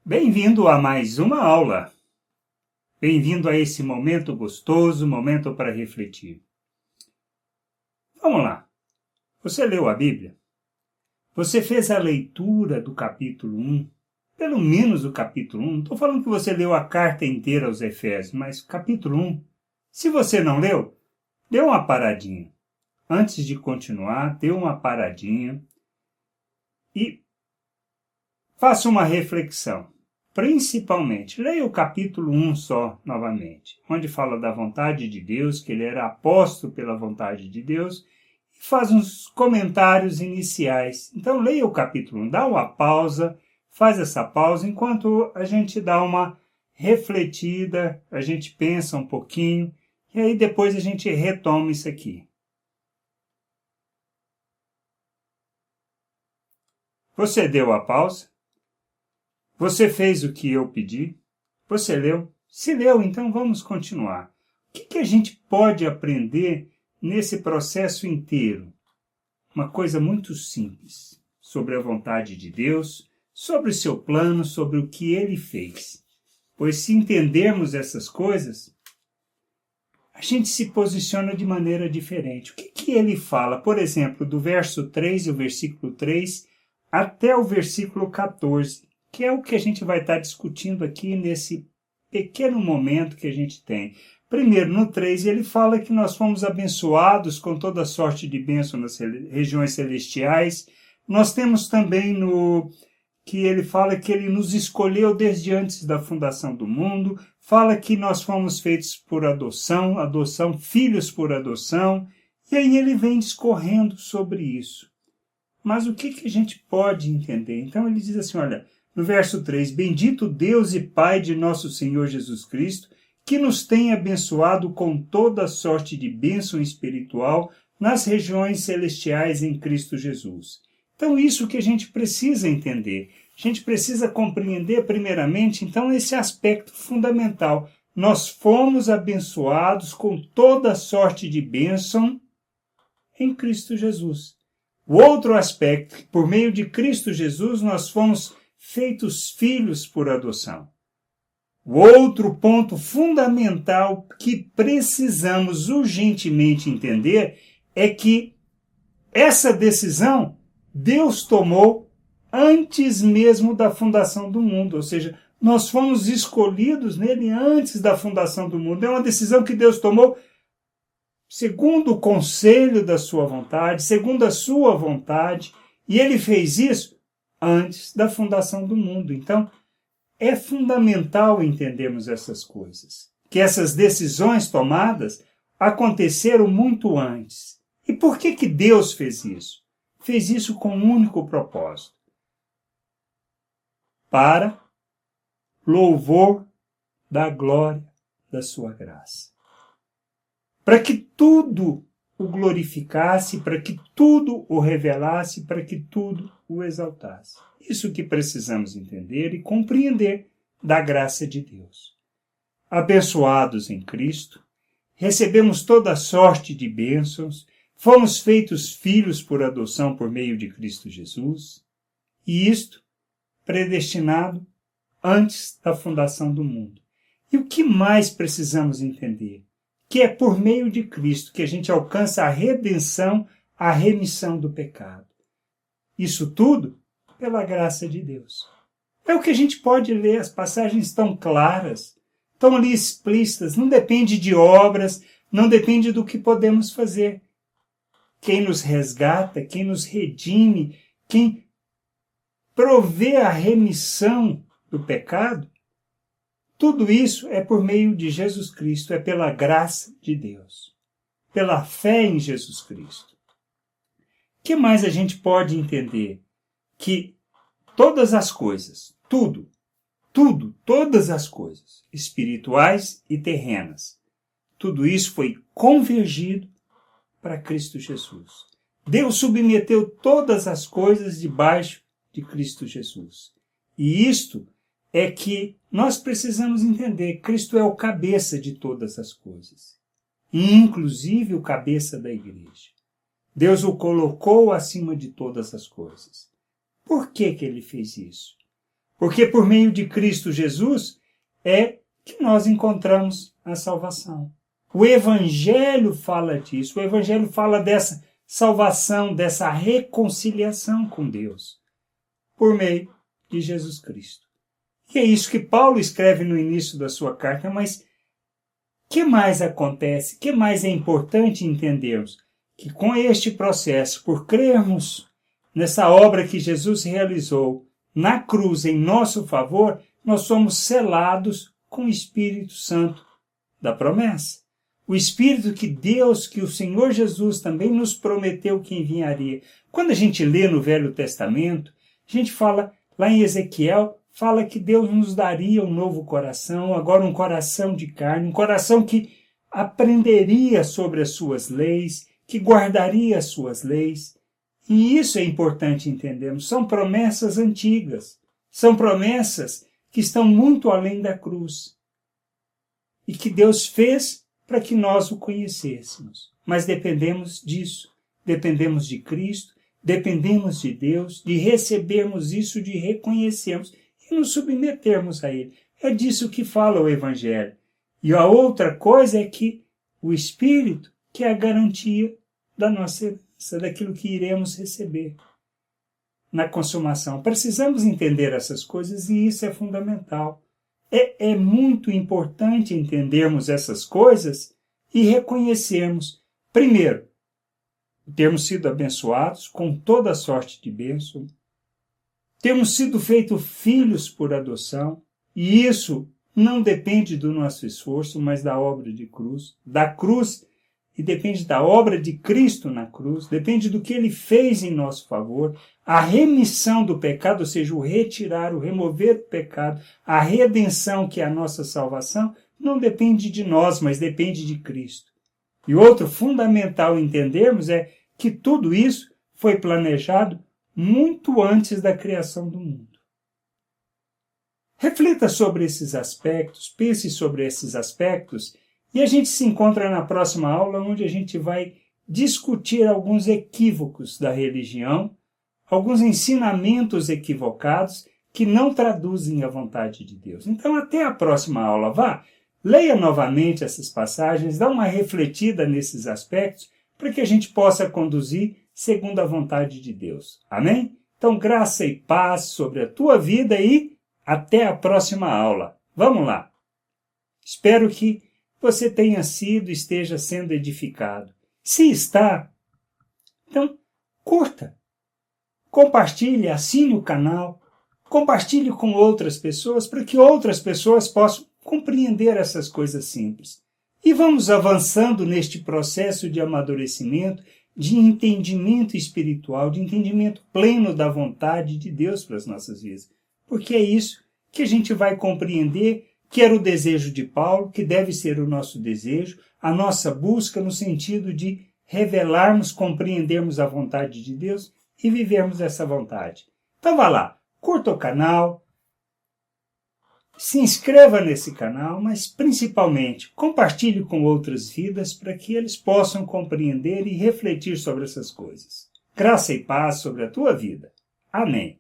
Bem-vindo a mais uma aula. Bem-vindo a esse momento gostoso, momento para refletir. Vamos lá. Você leu a Bíblia? Você fez a leitura do capítulo 1? Pelo menos o capítulo 1. Não estou falando que você leu a carta inteira aos Efésios, mas capítulo 1. Se você não leu, dê uma paradinha. Antes de continuar, dê uma paradinha e faça uma reflexão. Principalmente, leia o capítulo 1 só, novamente, onde fala da vontade de Deus, que ele era aposto pela vontade de Deus, e faz uns comentários iniciais. Então, leia o capítulo 1, dá uma pausa, faz essa pausa, enquanto a gente dá uma refletida, a gente pensa um pouquinho, e aí depois a gente retoma isso aqui. Você deu a pausa? Você fez o que eu pedi? Você leu? Se leu, então vamos continuar. O que a gente pode aprender nesse processo inteiro? Uma coisa muito simples, sobre a vontade de Deus, sobre o seu plano, sobre o que ele fez. Pois se entendermos essas coisas, a gente se posiciona de maneira diferente. O que ele fala? Por exemplo, do verso 3 e o versículo 3 até o versículo 14. Que é o que a gente vai estar discutindo aqui nesse pequeno momento que a gente tem. Primeiro, no 3, ele fala que nós fomos abençoados com toda sorte de bênção nas regiões celestiais. Nós temos também no que ele fala que ele nos escolheu desde antes da fundação do mundo. Fala que nós fomos feitos por adoção, filhos por adoção. E aí ele vem discorrendo sobre isso. Mas o que a gente pode entender? Então ele diz assim, olha, no verso 3, bendito Deus e Pai de nosso Senhor Jesus Cristo, que nos tem abençoado com toda sorte de bênção espiritual nas regiões celestiais em Cristo Jesus. Então, isso que a gente precisa entender. A gente precisa compreender, primeiramente, então, esse aspecto fundamental. Nós fomos abençoados com toda sorte de bênção em Cristo Jesus. O outro aspecto, por meio de Cristo Jesus, nós fomos feitos filhos por adoção. O outro ponto fundamental que precisamos urgentemente entender é que essa decisão Deus tomou antes mesmo da fundação do mundo, ou seja, nós fomos escolhidos nele antes da fundação do mundo. É uma decisão que Deus tomou segundo o conselho da sua vontade, segundo a sua vontade, e ele fez isso antes da fundação do mundo. Então, é fundamental entendermos essas coisas, que essas decisões tomadas aconteceram muito antes. E por que Deus fez isso? Fez isso com um único propósito: para louvor da glória da sua graça. Para que tudo o glorificasse, para que tudo o revelasse, para que tudo o exaltasse. Isso que precisamos entender e compreender da graça de Deus. Abençoados em Cristo, recebemos toda sorte de bênçãos, fomos feitos filhos por adoção por meio de Cristo Jesus, e isto predestinado antes da fundação do mundo. E o que mais precisamos entender? Que é por meio de Cristo que a gente alcança a redenção, a remissão do pecado. Isso tudo pela graça de Deus. É o que a gente pode ler, as passagens estão claras, estão ali explícitas, não depende de obras, não depende do que podemos fazer. Quem nos resgata, quem nos redime, quem provê a remissão do pecado, tudo isso é por meio de Jesus Cristo, é pela graça de Deus, pela fé em Jesus Cristo. O que mais a gente pode entender? Que todas as coisas, todas as coisas, espirituais e terrenas, tudo isso foi convergido para Cristo Jesus. Deus submeteu todas as coisas debaixo de Cristo Jesus. E isto é que nós precisamos entender. Cristo é o cabeça de todas as coisas, e inclusive o cabeça da igreja. Deus o colocou acima de todas as coisas. Por que ele fez isso? Porque por meio de Cristo Jesus é que nós encontramos a salvação. O Evangelho fala disso, o Evangelho fala dessa salvação, dessa reconciliação com Deus, por meio de Jesus Cristo. E é isso que Paulo escreve no início da sua carta, mas o que mais acontece, o que mais é importante entendermos? Que com este processo, por crermos nessa obra que Jesus realizou na cruz em nosso favor, nós somos selados com o Espírito Santo da promessa. O Espírito que Deus, que o Senhor Jesus também nos prometeu que enviaria. Quando a gente lê no Velho Testamento, a gente fala, lá em Ezequiel, fala que Deus nos daria um novo coração, agora um coração de carne, um coração que aprenderia sobre as suas leis, que guardaria as suas leis. E isso é importante entendermos. São promessas antigas. São promessas que estão muito além da cruz. E que Deus fez para que nós o conhecêssemos. Mas dependemos disso. Dependemos de Cristo, dependemos de Deus, de recebermos isso, de reconhecermos e nos submetermos a Ele. É disso que fala o Evangelho. E a outra coisa é que o Espírito, que é a garantia da nossa herança, daquilo que iremos receber na consumação. Precisamos entender essas coisas e isso é fundamental. É muito importante entendermos essas coisas e reconhecermos, primeiro, termos sido abençoados com toda sorte de bênção, temos sido feitos filhos por adoção, e isso não depende do nosso esforço, mas da obra de cruz, da cruz, e depende da obra de Cristo na cruz, depende do que Ele fez em nosso favor, a remissão do pecado, ou seja, o retirar, o remover o pecado, a redenção, que é a nossa salvação, não depende de nós, mas depende de Cristo. E outro fundamental entendermos é que tudo isso foi planejado muito antes da criação do mundo. Reflita sobre esses aspectos, pense sobre esses aspectos, e a gente se encontra na próxima aula, onde a gente vai discutir alguns equívocos da religião, alguns ensinamentos equivocados que não traduzem a vontade de Deus. Então, até a próxima aula. Vá, leia novamente essas passagens, dá uma refletida nesses aspectos, para que a gente possa conduzir segundo a vontade de Deus. Amém? Então, graça e paz sobre a tua vida e até a próxima aula. Vamos lá. Espero que você tenha sido e esteja sendo edificado. Se está, então curta, compartilhe, assine o canal, compartilhe com outras pessoas para que outras pessoas possam compreender essas coisas simples. E vamos avançando neste processo de amadurecimento, de entendimento espiritual, de entendimento pleno da vontade de Deus para as nossas vidas. Porque é isso que a gente vai compreender, que era o desejo de Paulo, que deve ser o nosso desejo, a nossa busca no sentido de revelarmos, compreendermos a vontade de Deus e vivermos essa vontade. Então vá lá, curta o canal, se inscreva nesse canal, mas principalmente compartilhe com outras vidas para que eles possam compreender e refletir sobre essas coisas. Graça e paz sobre a tua vida. Amém.